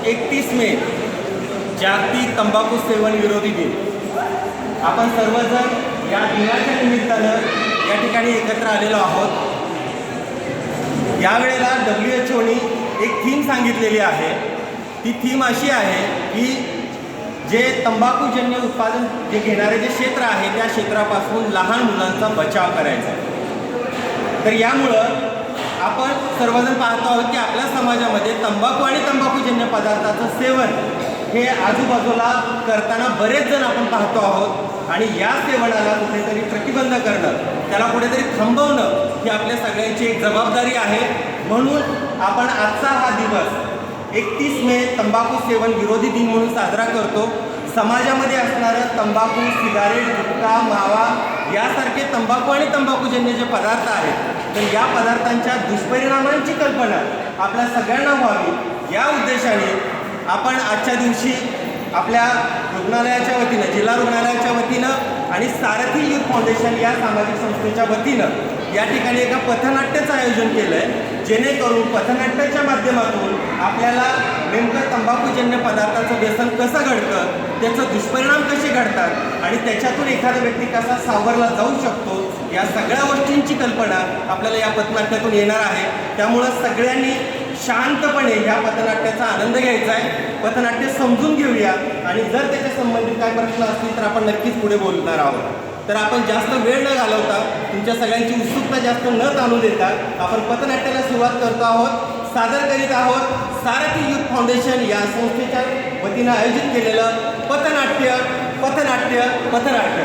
31 मे जागतिक तंबाखू सेवन विरोधी दिन। आपण सर्वजण या दिनाच्या निमित्तानं या ठिकाणी एकत्र आलेलो आहोत। यावेळेला WHO एक थीम सांगितलेली आहे। ती थीम अशी आहे की जे तंबाखूजन्य उत्पादन जे घेणारे जे क्षेत्र आहे त्या क्षेत्रापासून लहान मुलांचा बचाव करायचा। तर यामुळं आपण सर्वजण पाहतो आहोत की आपल्या समाजामध्ये तंबाखू आणि तंबाखूजन्य पदार्थाचं सेवन हे आजूबाजूला करताना बरेच जण आपण पाहतो आहोत आणि या सेवनाला कुठेतरी प्रतिबंध करणं, त्याला कुठेतरी थांबवणं ही आपल्या सगळ्यांची एक जबाबदारी आहे। म्हणून आपण आजचा हा दिवस 31 मे तंबाखू सेवन विरोधी दिन म्हणून साजरा करतो। समाजामध्ये असणारं तंबाखू, सिगारेट, गुटखा, मावा यासारखे तंबाखू आणि तंबाखूजन्य जे पदार्थ आहेत तर या पदार्थांच्या दुष्परिणामांची कल्पना आपल्या सगळ्यांना व्हावी या उद्देशाने आपण आजच्या दिवशी आपल्या रुग्णालयाच्या वतीनं, जिल्हा रुग्णालयाच्या वतीनं आणि सारथी यूथ फाउंडेशन या सामाजिक संस्थेच्या वतीनं या ठिकाणी एका पथनाट्याचं आयोजन केलं आहे, जेणेकरून पथनाट्याच्या माध्यमातून आपल्याला नेमकं तंबाखूजन्य पदार्थाचं व्यसन कसं घडतं, त्याचं दुष्परिणाम कसे घडतात आणि त्याच्यातून एखादा व्यक्ती कसा सावरला जाऊ शकतो या सगळ्या गोष्टींची कल्पना आपल्याला या पथनाट्यातून येणार आहे। त्यामुळं सगळ्यांनी शांतपणे या पथनाट्याचा आनंद घ्यायचा आहे। पथनाट्य समजून घेऊया आणि जर त्याच्या संबंधित काय प्रश्न असतील तर आपण नक्कीच पुढे बोलणार आहोत। तर आपण जास्त वेळ न घालवता, तुमच्या सगळ्यांची उत्सुकता जास्त न ताणू देता आपण पथनाट्याला सुरुवात करतो आहोत। सादर करीत आहोत सारथी यूथ फाउंडेशन या संस्थेच्या वतीनं आयोजित केलेलं पथनाट्य पथनाट्य पथनाट्य।